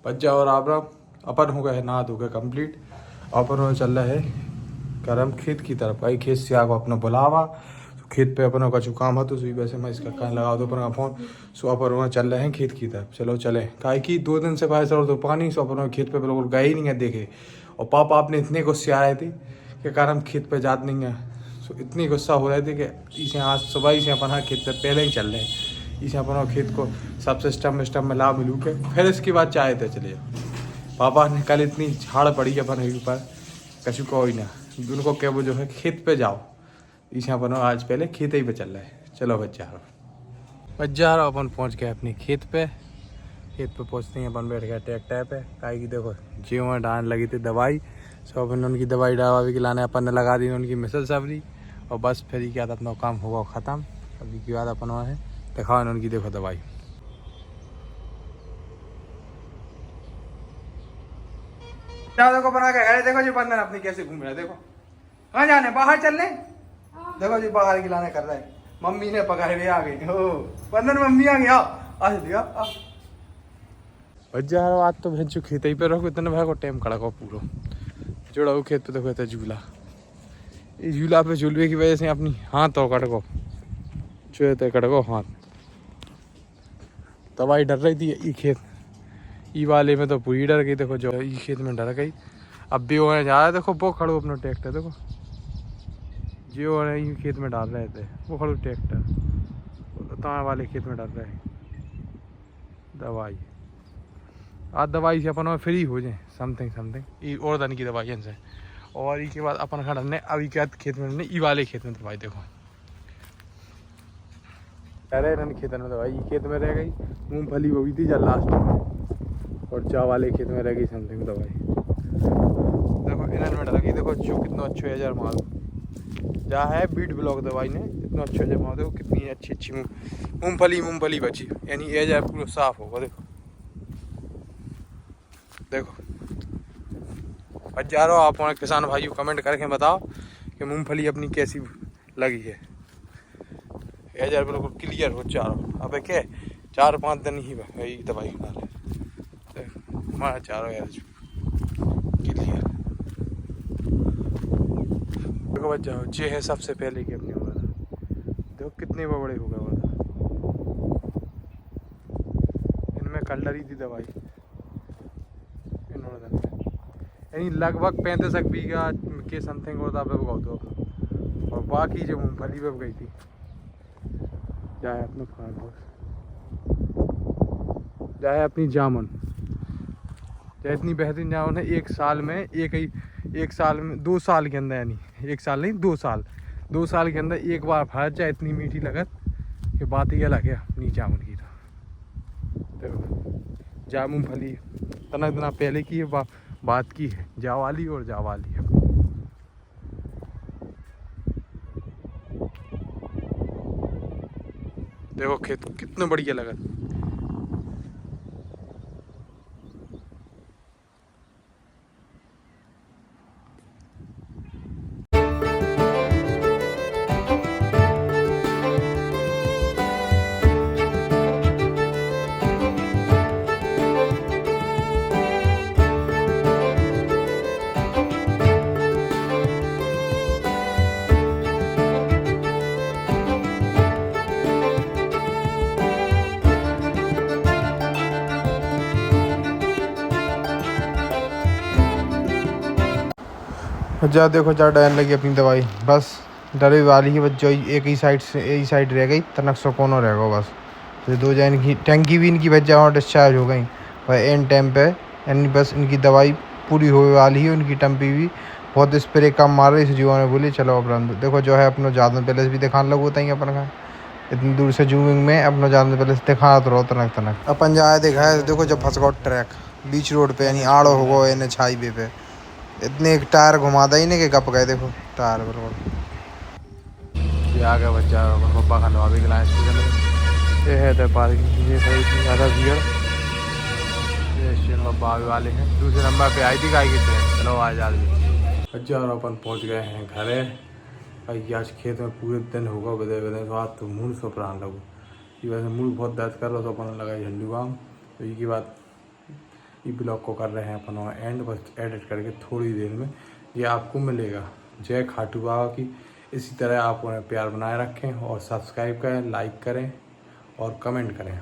बच्चा और आबरा अपन हो गए नहा धो के कम्प्लीट। अपन हो चल रहा है करम खेत की तरफ। भाई खेत से आगो अपना बुलावा तो खेत पे अपनों का जो काम है तो सुबह वैसे मैं इसका कान लगा दो अपन का फोन। सो अपन वहाँ चल रहे हैं खेत की तरफ। चलो चले काहे की 2 दिन से भाई सर तो पानी सो अपन खेत पे बिल्कुल गए ही नहीं है देखे। और पापा अपने इतने गुस्से आ रहे थे कि करम खेत पे जात नहीं है। सो इतनी गुस्सा हो रहे थे कि इसे आज सुबह ही से अपन खेत पे पहले ही चल रहे हैं। इसे अपन खेत को सब सिस्टम विस्टम में ला मिलू के फिर इसके बाद चाहे थे चले। पापा ने कल इतनी झाड़ पड़ी अपन के ऊपर कछु कोई ना उनको क्या वो जो है खेत पे जाओ। इसे अपन आज पहले खेत ही पे चल रहा है। चलो बच्चा अपन पहुंच गए अपने खेत पे। खेत पे पहुंचते ही अपन बैठ गए ट्रैक्टर पे। काहे की देखो जीव डालने लगी थी दवाई। सो अपन उनकी दवाई दवा भी खिलाने अपन ने लगा दी उनकी मिसल सबरी। और बस फिर ही क्या अपना काम होगा ख़त्म। अभी की बात अपन है दिखाओ उनकी देखो दवाई। देखो बना के गए देखो जी बंदर अपनी कैसे घूम रहा है। देखो कहाँ जाने बाहर चल रहे। देखो जी बाहर खिलाने कर रहा है। मम्मी ने पकड़ लिया आ गई हो बंदर मम्मी आ गया आज दिया भज्जा आज तो भेज खेत ही पे रखो इतने भाई को टाइम खड़ा को पूरा जोड़ा खेत पे देखो इतना झूला। इस झूला पे झूलवे की वजह से अपनी हाथ तो कटको जो कटको हाथ। दवाई डर रही थी ये खेत ई वाले में तो पूरी डर गई। देखो जो ई खेत में डर गई। अब भी वो जा रहा है देखो वो खड़ो अपना ट्रैक्टर देखो जो ये खेत में डाल रहे थे वो खड़ो ट्रैक्टर तो वाले खेत में डाल रहे हैं दवाई। आज दवाई से अपन फ्री हो जाए समथिंग और धन की दवाई से। और इसके बाद अपन खड़ा ने अभी क्या खेत में ई वाले खेत में दवाई देखो अरे खेत में दवाई खेत में रह गई। मूंगफली वो भी थी जब लास्ट में और चा वाले खेत में रह गई समथिंग दवाई। देखो इन्होंने में लगी देखो जो कितना अच्छा है माल जहाँ है बीट ब्लॉक दवाई ने इतना अच्छा जमा देखो कितनी अच्छी मूंगफली बची यानी एज पूरा साफ होगा। देखो देखो हजारों आप किसान भाइयों कमेंट करके बताओ कि मूंगफली अपनी कैसी लगी है। एज बिल्कुल क्लियर हो चारों। अब क्या 4-5 दिन ही यही दवाई खा रहे हमारा चारों यार क्लियर। देखो बच जाओ ये है सबसे पहले की अपनी वाला देखो कितने बड़े हो गए वाला। इनमें कल डरी थी दवाई इन्होंने यानी लगभग 35 बीघा के समथिंग होता है तो अपना। और बाकी जो मूंगफली पे गई थी जाए अपना फार्म हाउस जाए अपनी जामुन चाहे इतनी बेहतरीन जामुन है। एक साल में 2 साल के अंदर यानी 1 साल नहीं 2 साल के अंदर एक बार फल जाए इतनी मीठी लगत कि बात ही अलग है अपनी जामुन की। तो जामुन फली तना पहले की है बात की है जावाली और जावाली है। देखो खेत कितने बढ़िया लगा। जा देखो जा डालने लगी अपनी दवाई बस डरे वाली ही बस जो एक ही साइड रह गई तनक सौ कोनो रह गो बस। तो 2 जन की टंकी भी इनकी बच्चा और डिस्चार्ज हो गई और एन टाइम पे यानी बस इनकी दवाई पूरी होने वाली है। उनकी टंपी भी बहुत स्प्रे कम मार रही इस जीवा ने बोली चलो अपन देखो जो है अपना ज़्यादा पहले भी दिखाने लगो होता ही अपन का इतनी दूर से जूमिंग में अपना ज़्यादा पहले दिखा तो रहो तनक अपन जाए दिखाए देखो जब फंस गो ट्रैक बीच रोड पे यानी आड़ो हो गो एन एच हाईवे पे इतने एक टायर घुमा था ही नहीं कि गप गए। देखो टायर बिल्कुल ये आ गया बच्चा पप्पा खंडवा भी खिलाए स्टेशन ये है तो पार्किंग ये थोड़ी सी ज़्यादा भीड़ ये स्टेशन पप्पा वाले हैं। दूसरे नंबर पे आई थी गाय की ट्रेन। चलो आज बच्चा और अपन पहुँच गए हैं घर। भाई आज खेत में पूरे दिन होगा बदे तो आज तो मूड सो प्राण लगो कि वैसे मूड बहुत दर्द कर रहा तो अपन लगाई झंडू बाम। तो ये की बात ये ब्लॉग को कर रहे हैं अपन और एंड, बस एडिट करके थोड़ी देर में ये आपको मिलेगा। जय खाटू बाबा की। इसी तरह आप उन्हें प्यार बनाए रखें और सब्सक्राइब करें, लाइक करें और कमेंट करें।